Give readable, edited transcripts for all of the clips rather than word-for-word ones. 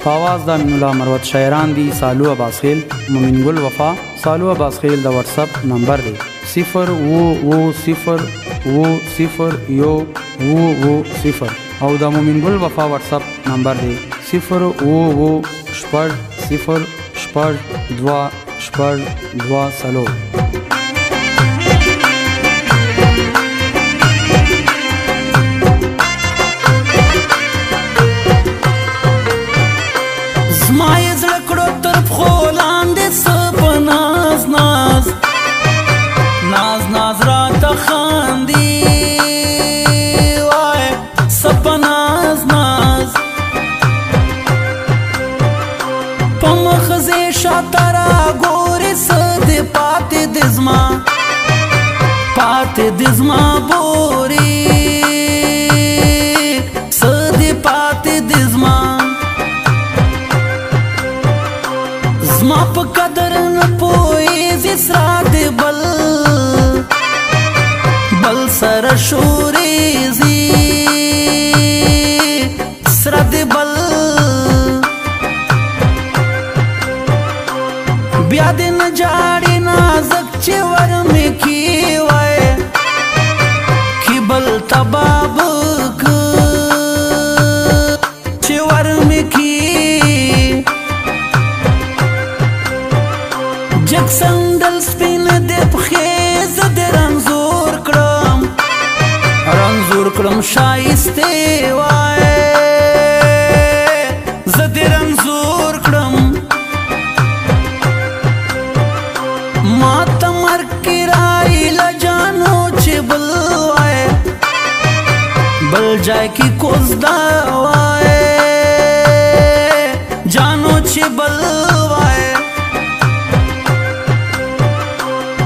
په آواز د امین الله مروت. شاعران دي سالو عباس خیل، مومن ګل وفا. سالو عباس خیل د واتساپ نمبر دی 020001000 او د مومن ګل وفا واتساپ نمبر دی 02000100220. زما یې زړه کړو تر پښو لاندې څه په ناز ناز ناز ناز راته خاندي وای څه په ناز ناز په مخزې شاته راګورې څه دې پاتې دې زما بورې څه دې پاتې دې زما په قدر نه پوهېږي سره دې بل سره شورېږي سره دې بل بیا دې نه جاړې نازک چې ورمې کې وای کې بل تباب چې ورمې کې جک سندل سپین دې پښې زه دې رنځور کړم شایستې وای زه دې رنځور کړم ما ته مرګ کې رایله جانو چې بل وای بل ځای کې کوزدا وای جانو چې بل وای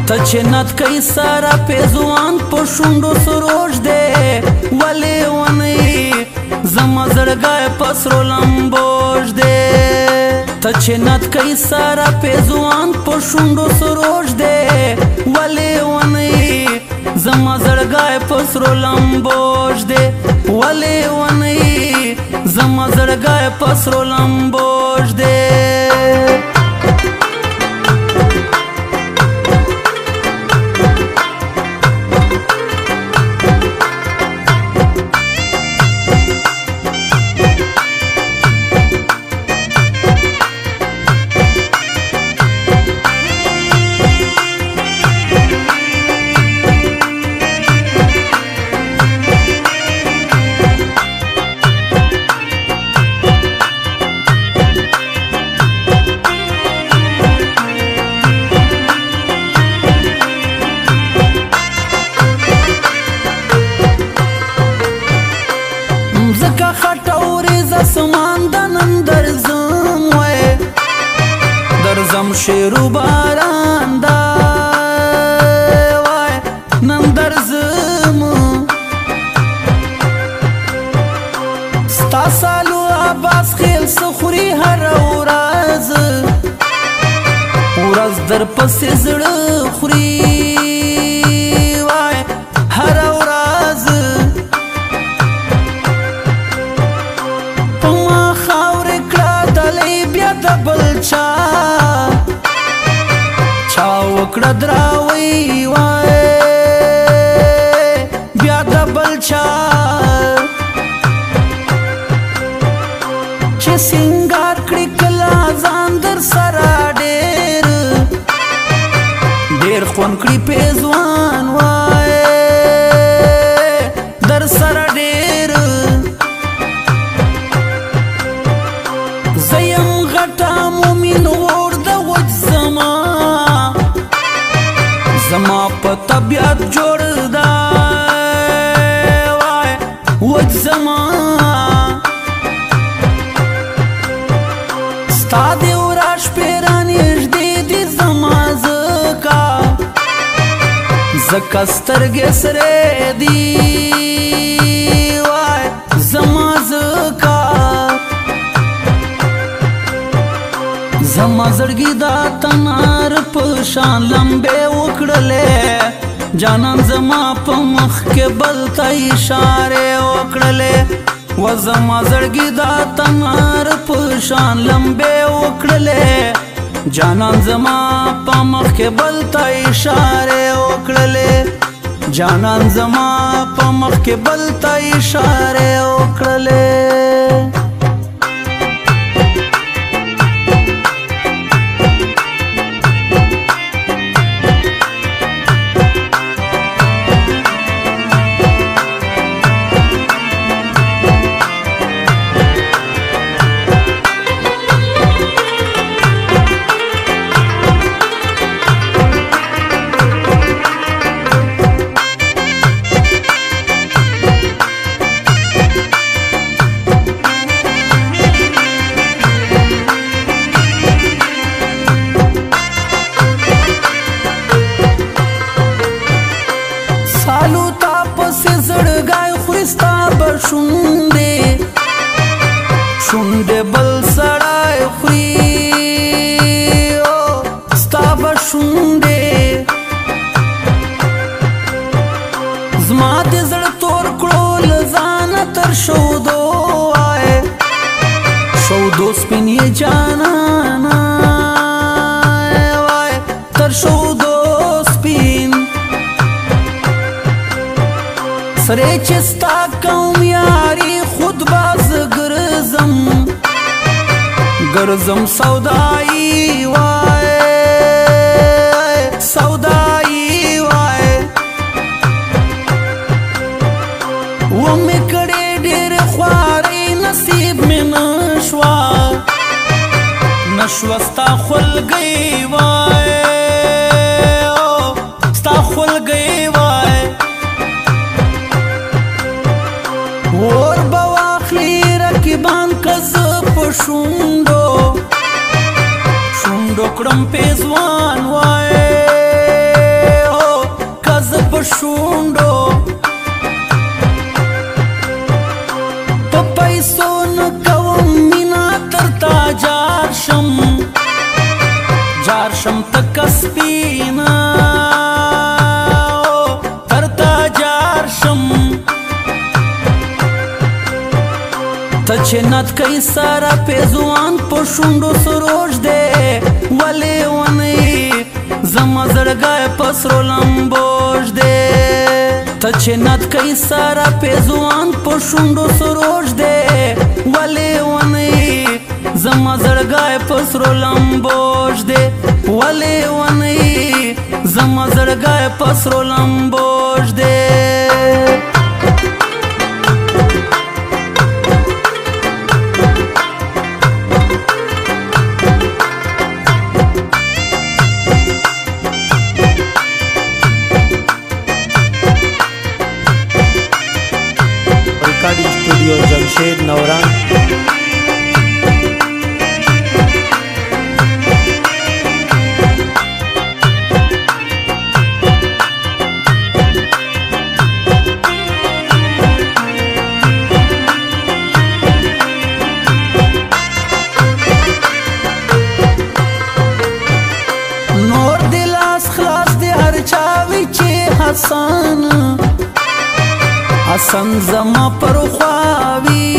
ته چې نت کوي سارا پیزوان په شونډو سروج دی ولې ونی زما زړګی په سرو لمبوج دی ته چې نت کوي سارا پیزوان په شونډو سروج دی ولې ونی زما زړګی په سرو لمبوج دی ولې ونی زما زړګی په سرو لمبوج دی زکه خټورې ز سمان د نن درځم وای درځم شیرو باران دا وای نن درځم ستا سالو عباس خیل څه خوري هره ورځ در پسې زړه خوري وای هره ورځ چا وکړه دراوی وای بیا د بل چا چې سینګار کړي کلا ځان در سره ډېر خوند کړي پیزوان وای در سره ډېر زیم غټه مومن ور د وج زما په طبیعت جوړ دا وای وج زما ستا دې وراش پیرانږدې دي زما زکه سترګې سرې دي وای زما زکه زما زړګي دا تنار په شان لمبې وکړلې جانان زما په مخ کې بل ته اشاره وکړلې و زما زړګي دا تنار په پشان لمبه وکړلې جانان زما په مخ کې بل ته اشاره وکړلې جانان زما په مخ کې بل ته اشاره وکړلې سالو تا پسې زړګی خوري ستا به شونډې بل سړی خوري ستا به شونډې زما د زړه تور کړو له ځانه تر شودو وایې شودو سپین یې جانانه وایې تر شودو سپین سره چې ستا کوم یاري خود باز ګرځم سودایي وای سودایي وای ومې کړې ډېر خوارې نصیب مې نشوه ستا خلګۍ وای ستا خلګۍ وای اور به واخلي رقیبان که زه په شونډو کړم پیزوان وای که زه په شونډو په پیسو نه کوم مینا تر تا جار شم تکه سپینه تر تا جار شم ته چې نت کوي ساره پیزوان په شونډو سروج دی ولې ونی زما زړګی په سرو لمبوج دی ته چې نت کوي ساره پیزوان په شونډو سروج دی ولې ونی زما زړګی په سرو لمبوج دی ولې ونی زما زړګی په سرو لمبوج دی स्टूडियो जमशेद नवरान नور दिलास खलास दे हर चावी चे حسن زما پر خواوی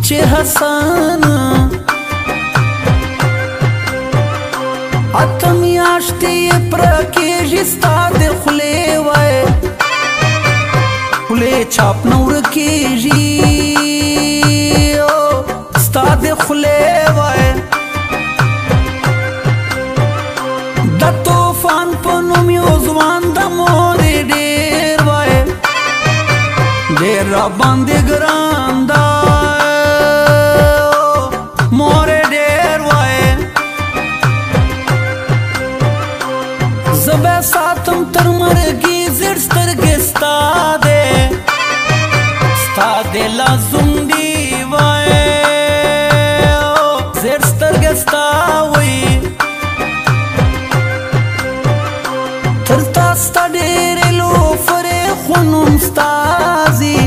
چې حسن اتم یاشتې پر کېږي ستا د خولې وای خولې چاپ نور کېږي ستا د خولې وای د طوفان په نوم یو ځوان د مور ډېر وای ډېر را باندې ګران دا مور ډېر وای زه به ساتم تر مرګي زړ سترګې ستا دې لازوندي وای زړ سترګې ستا وای تر تا ستا ډېرې لوفرې خو نوم ستا ځي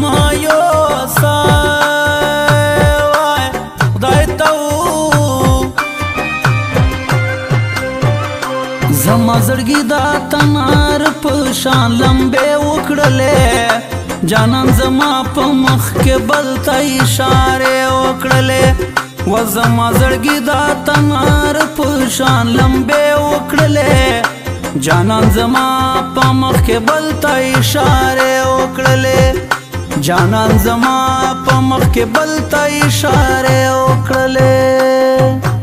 مایوسه وای خدای ته زما زړګي دا تنار په شان لمبې وکړلې جانان زما په مخ کې بل ته اشارې وکړلې و زما زړګي دا تنار په شان لمبې وکړلې جانان زما په مخ کې بل ته اشارې وکړلې جانان زما په مخ کې بل ته اشارې وکړلې